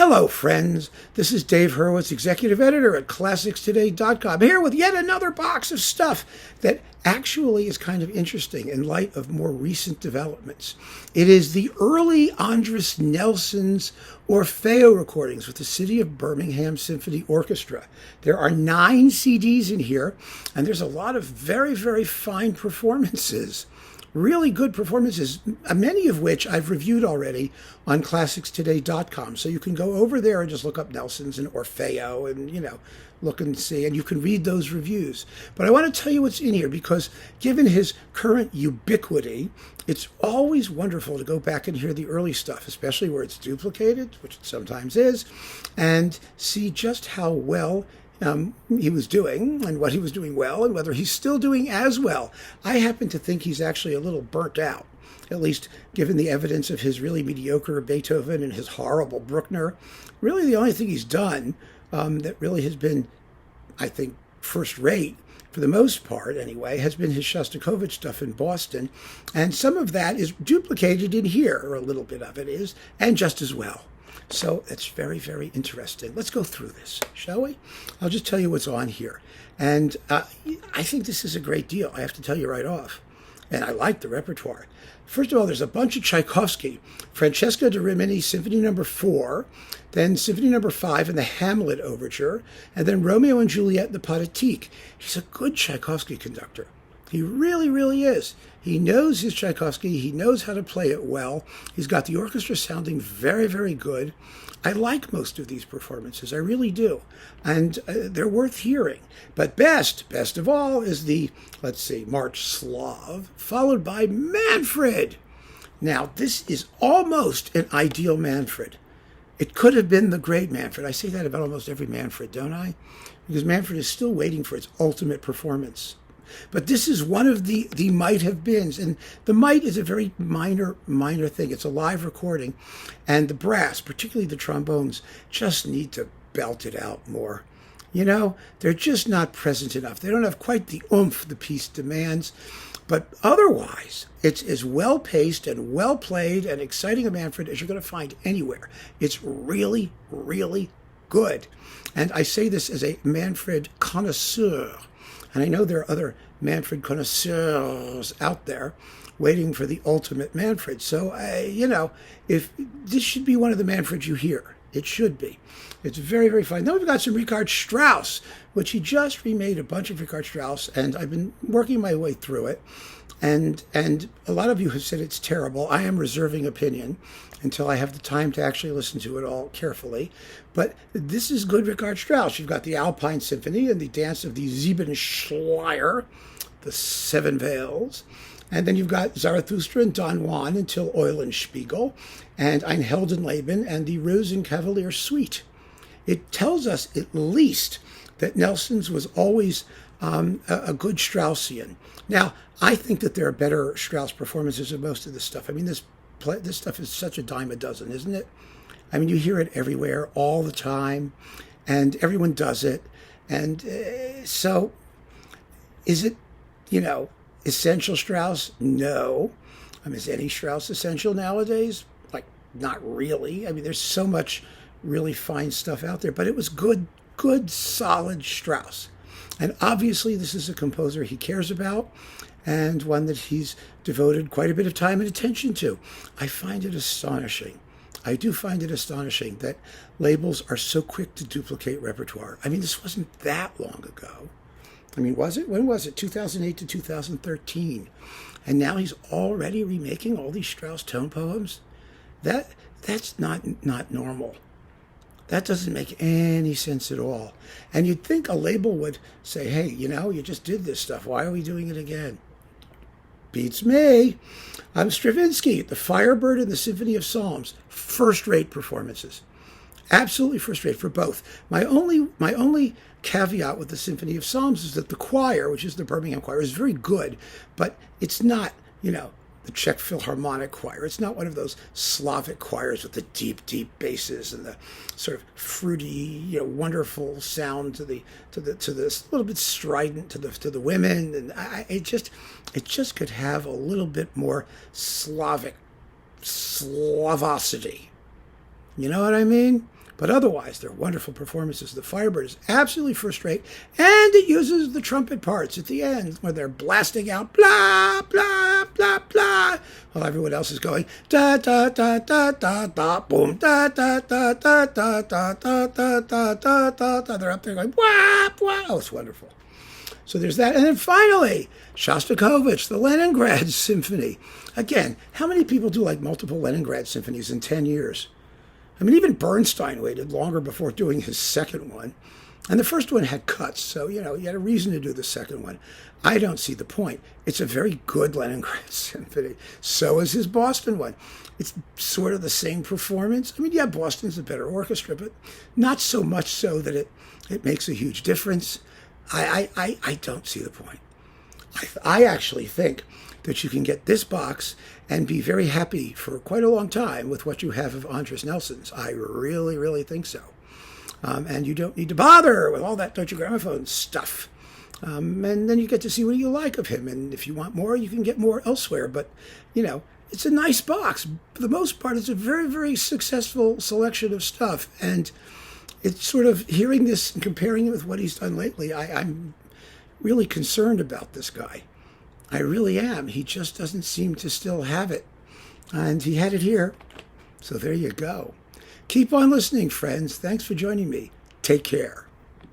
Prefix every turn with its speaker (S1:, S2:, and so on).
S1: Hello, friends. This is Dave Hurwitz, executive editor at ClassicsToday.com, here with yet another box of stuff that actually is kind of interesting in light of more recent developments. It is the early Andris Nelsons Orfeo recordings with the City of Birmingham Symphony Orchestra. There are 9 CDs in here, and there's a lot of very, very fine performances. Really good performances, many of which I've reviewed already on ClassicsToday.com. So you can go over there and just look up Nelsons and Orfeo and, look and see, and you can read those reviews. But I want to tell you what's in here because given his current ubiquity, it's always wonderful to go back and hear the early stuff, especially where it's duplicated, which it sometimes is, and see just how well he was doing and what he was doing well and whether he's still doing as well. I happen to think he's actually a little burnt out, at least given the evidence of his really mediocre Beethoven and his horrible Bruckner. Really the only thing he's done that really has been, I think, first rate, for the most part anyway, has been his Shostakovich stuff in Boston. And some of that is duplicated in here, or a little bit of it is, and just as well. So it's very, very interesting. Let's go through this, shall we? I'll just tell you what's on here. And I think this is a great deal, I have to tell you right off. And I like the repertoire. First of all, there's a bunch of Tchaikovsky. Francesca da Rimini, Symphony No. 4, then Symphony No. 5 and the Hamlet Overture, and then Romeo and Juliet and the Pathétique. He's a good Tchaikovsky conductor. He really, really is. He knows his Tchaikovsky. He knows how to play it well. He's got the orchestra sounding very, very good. I like most of these performances. I really do. And they're worth hearing. But best of all, is the, March Slav, followed by Manfred. Now, this is almost an ideal Manfred. It could have been the great Manfred. I say that about almost every Manfred, don't I? Because Manfred is still waiting for its ultimate performance. But this is one of the might-have-beens. And the might is a very minor thing. It's a live recording. And the brass, particularly the trombones, just need to belt it out more. They're just not present enough. They don't have quite the oomph the piece demands. But otherwise, it's as well-paced and well-played and exciting a Manfred as you're going to find anywhere. It's really, really good. And I say this as a Manfred connoisseur. And I know there are other Manfred connoisseurs out there waiting for the ultimate Manfred. So, if this should be one of the Manfreds you hear. It should be. It's very, very fine. Then we've got some Richard Strauss, which he just remade a bunch of Richard Strauss, and I've been working my way through it. And a lot of you have said it's terrible. I am reserving opinion until I have the time to actually listen to it all carefully. But this is good Richard Strauss. You've got the Alpine Symphony and the dance of the Siebenschleier, the Seven Veils. And then you've got Zarathustra and Don Juan until Eulenspiegel, and Ein Heldenleben and the Rosenkavalier Suite. It tells us at least that Nelsons was always a good Straussian. Now, I think that there are better Strauss performances of most of this stuff. I mean, this stuff is such a dime a dozen, isn't it? I mean, you hear it everywhere, all the time, and everyone does it. And so, is it, essential Strauss? No. I mean, is any Strauss essential nowadays? Not really. I mean, there's so much really fine stuff out there, but it was good, solid Strauss. And obviously, this is a composer he cares about and one that he's devoted quite a bit of time and attention to. I find it astonishing. I do find it astonishing that labels are so quick to duplicate repertoire. I mean, this wasn't that long ago. I mean, was it? When was it? 2008 to 2013. And now he's already remaking all these Strauss tone poems? That's not normal. That doesn't make any sense at all. And you'd think a label would say, hey, you just did this stuff. Why are we doing it again? Beats me. Stravinsky, the Firebird and the Symphony of Psalms, first-rate performances. Absolutely first-rate for both. My only caveat with the Symphony of Psalms is that the choir, which is the Birmingham choir, is very good, but it's not, the Czech Philharmonic choir. It's not one of those Slavic choirs with the deep, deep basses and the sort of fruity, wonderful sound to the little bit strident to the women. And it just could have a little bit more Slavicity. You know what I mean? But otherwise, they're wonderful performances. The Firebird is absolutely first rate, and it uses the trumpet parts at the end where they're blasting out blah, blah, blah, blah, while everyone else is going da, da, da, da, da, da, boom, da, da, da, da, da, da, da, da, da, da, da, da. They're up there going wah, wah. Oh, it's wonderful. So there's that. And then finally, Shostakovich, the Leningrad Symphony. Again, how many people do like multiple Leningrad symphonies in 10 years? I mean, even Bernstein waited longer before doing his second one. And the first one had cuts, so, you had a reason to do the second one. I don't see the point. It's a very good Leningrad Symphony. So is his Boston one. It's sort of the same performance. I mean, yeah, Boston's a better orchestra, but not so much so that it makes a huge difference. I don't see the point. I actually think that you can get this box and be very happy for quite a long time with what you have of Andris Nelsons. I really, really think so. And you don't need to bother with all that Deutsche Grammophon stuff. And then you get to see what you like of him. And if you want more, you can get more elsewhere. But, it's a nice box. For the most part, it's a very, very successful selection of stuff. And it's sort of hearing this and comparing it with what he's done lately. I'm really concerned about this guy. I really am. He just doesn't seem to still have it. And he had it here. So there you go. Keep on listening, friends. Thanks for joining me. Take care.